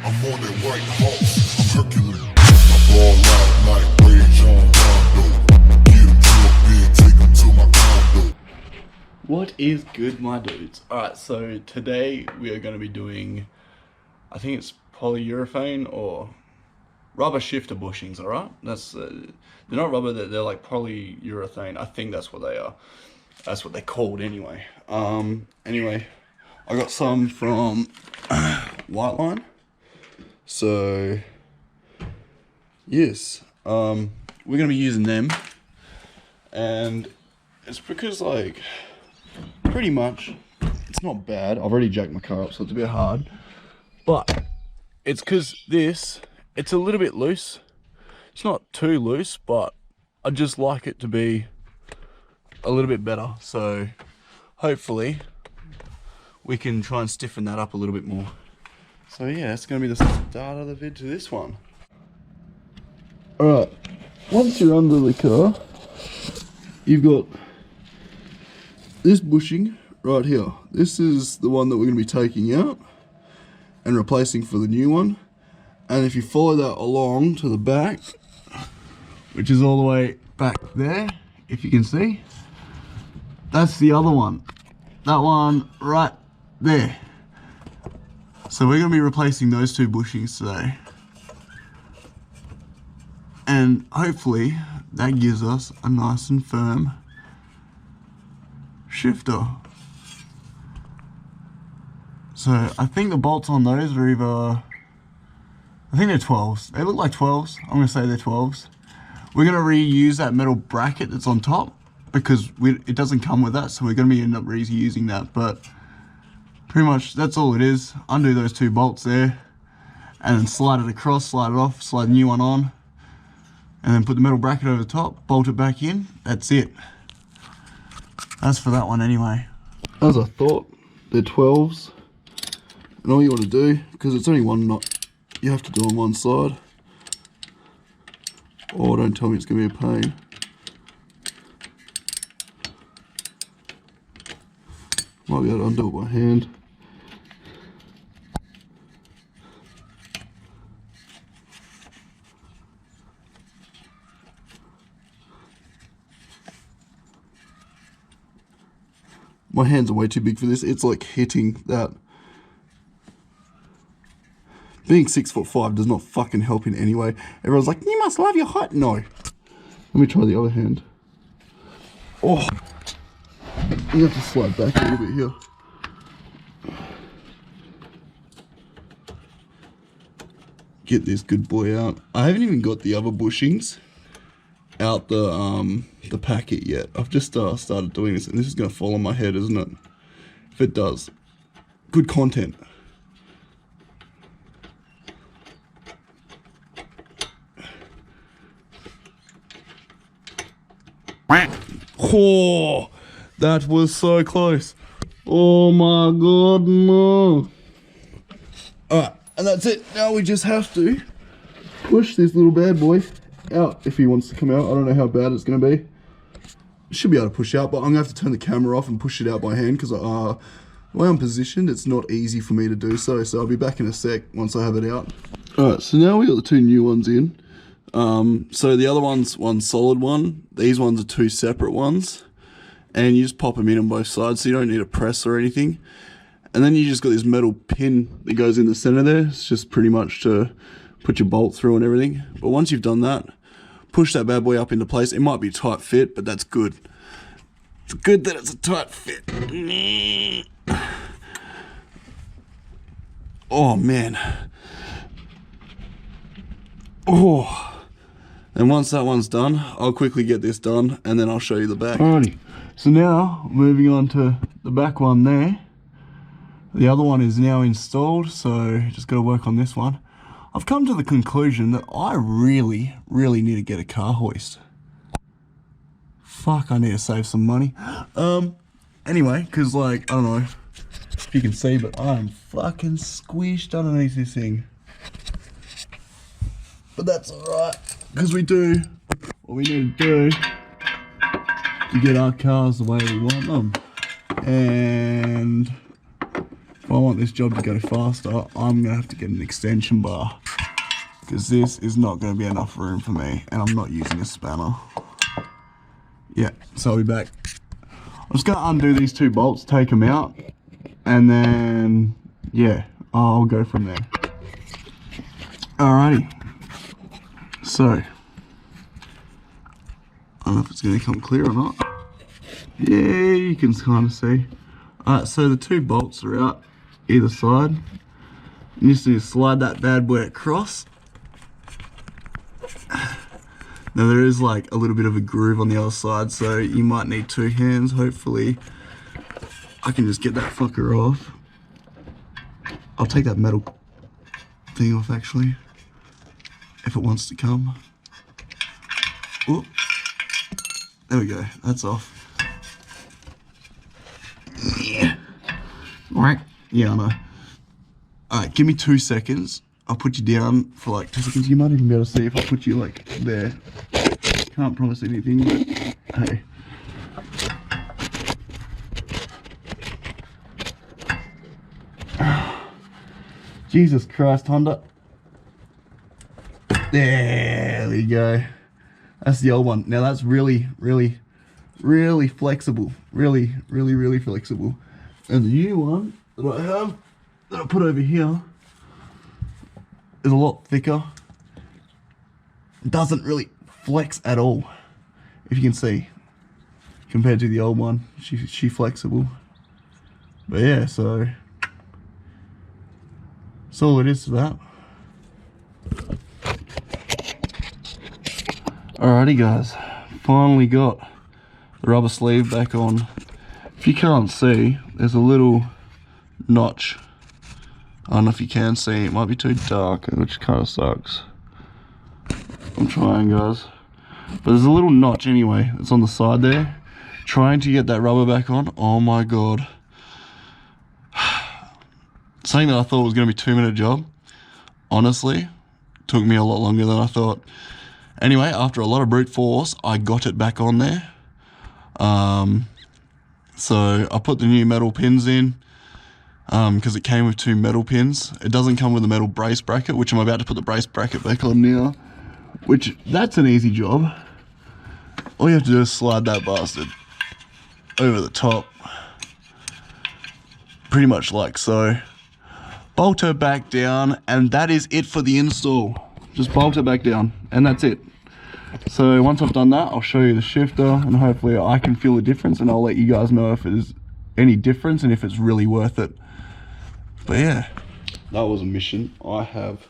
I'm on that white horse, I'm Hercules. I ball out like rage on Rondo. Get him drunk, then take him to my condo. What is good, my dudes? Alright, so today we are going to be doing, I think it's polyurethane or rubber shifter bushings, alright? That's they're not rubber, they're like polyurethane. I think that's what they are. That's what they're called anyway. Anyway, I got some from White Line. So, yes, we're going to be using them. And it's because, like, pretty much, it's not bad. I've already jacked my car up, so it's a bit hard. But it's because it's a little bit loose. It's not too loose, but I just like it to be a little bit better. So hopefully we can try and stiffen that up a little bit more. So yeah, that's going to be the start of the vid to this one. Alright, once you're under the car, you've got this bushing right here. This is the one that we're going to be taking out and replacing for the new one. And if you follow that along to the back, which is all the way back there, if you can see, that's the other one. That one right there. So we're going to be replacing those two bushings today. And hopefully that gives us a nice and firm shifter. So I think the bolts on those are either, I think they're 12s. They look like 12s. I'm going to say they're 12s. We're going to reuse that metal bracket that's on top because it doesn't come with that. So we're going to end up reusing that. But pretty much that's all it is. Undo those two bolts there and then slide it across, slide it off, slide a new one on, and then put the metal bracket over the top, bolt it back in. That's it. That's for that one anyway. As I thought, they're 12s. And all you want to do, because it's only one knot, you have to do on one side. Oh, don't tell me it's going to be a pain. Might be able to undo it by hand. My hands are way too big for this. It's like hitting that. Being 6'5" does not fucking help in any way. Everyone's like, you must love your height. No. Let me try the other hand. Oh. You have to slide back a little bit here. Get this good boy out. I haven't even got the other bushings out the packet yet. I've just started doing this, and this is going to fall on my head, isn't it? If it does, good content. Oh, that was so close. Oh my god, no. Alright, and that's it. Now we just have to push this little bad boy out if he wants to come out. I don't know how bad it's going to be. Should be able to push out, but I'm going to have to turn the camera off and push it out by hand because the way I'm positioned, it's not easy for me to do so. So I'll be back in a sec once I have it out. Alright, so now we got the two new ones in. So the other one's one solid one. These ones are two separate ones. And you just pop them in on both sides, so you don't need a press or anything. And then you just got this metal pin that goes in the center there. It's just pretty much to put your bolt through and everything. But once you've done that, push that bad boy up into place. It might be a tight fit, but that's good. It's good that it's a tight fit. Oh man. Oh. And once that one's done, I'll quickly get this done and then I'll show you the back. Alrighty. So now, moving on to the back one there. The other one is now installed, so just got to work on this one. I've come to the conclusion that I really need to get a car hoist. Fuck, I need to save some money. Anyway, because like, I don't know if you can see, but I am fucking squished underneath this thing. But that's alright, because we do what we need to do to get our cars the way we want them. And if I want this job to go faster, I'm going to have to get an extension bar. Because this is not going to be enough room for me. And I'm not using a spanner. Yeah, so I'll be back. I'm just going to undo these 2 bolts, take them out. And then, yeah, I'll go from there. Alrighty. So, I don't know if it's going to come clear or not. Yeah, you can kind of see. Alright, so the 2 bolts are out either side. You just need to slide that bad boy across. Now there is like a little bit of a groove on the other side, so you might need 2 hands. Hopefully I can just get that fucker off. I'll take that metal thing off actually, if it wants to come. Ooh. There we go, that's off. Yeah. Alright. Yeah, I know. Alright, give me 2 seconds. I'll put you down for like 2 seconds. You might even be able to see if I put you like there. Can't promise anything, but hey. Jesus Christ, Honda. There we go. That's the old one. Now that's really flexible. Really flexible. And the new one that I have, that I put over here, is a lot thicker. It doesn't really flex at all, if you can see, compared to the old one. She flexible. But yeah, so that's all it is to that. Alrighty guys, finally got the rubber sleeve back on. If you can't see, there's a little notch. I don't know if you can see, it might be too dark, which kind of sucks. I'm trying guys. But there's a little notch anyway, it's on the side there. Trying to get that rubber back on, oh my god. Something that I thought was going to be a 2-minute job, honestly, took me a lot longer than I thought. Anyway, after a lot of brute force, I got it back on there. So I put the new metal pins in, because it came with 2 metal pins. It doesn't come with a metal brace bracket, which I'm about to put the brace bracket back on now. Which, that's an easy job. All you have to do is slide that bastard over the top. Pretty much like so. Bolt her back down, and that is it for the install. Just bolt it back down, and that's it. So once I've done that, I'll show you the shifter, and hopefully I can feel the difference, and I'll let you guys know if there's any difference and if it's really worth it. But yeah, that was a mission. I have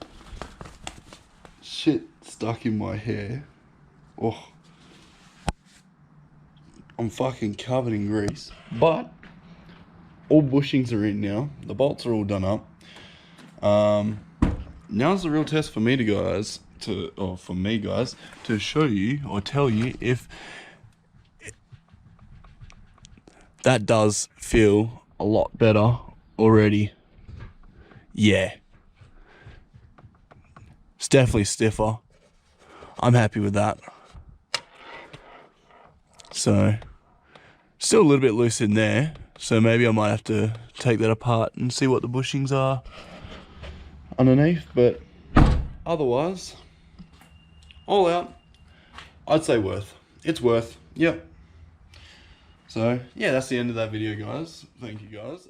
shit stuck in my hair. Oh, I'm fucking covered in grease. But all bushings are in now. The bolts are all done up. Now's the real test for me to show you or tell you if that does feel a lot better already. Yeah, it's definitely stiffer. I'm happy with that. So still a little bit loose in there, so maybe I might have to take that apart and see what the bushings are underneath, but otherwise, all out, I'd say worth. It's worth, yep. So yeah, that's the end of that video guys. Thank you guys.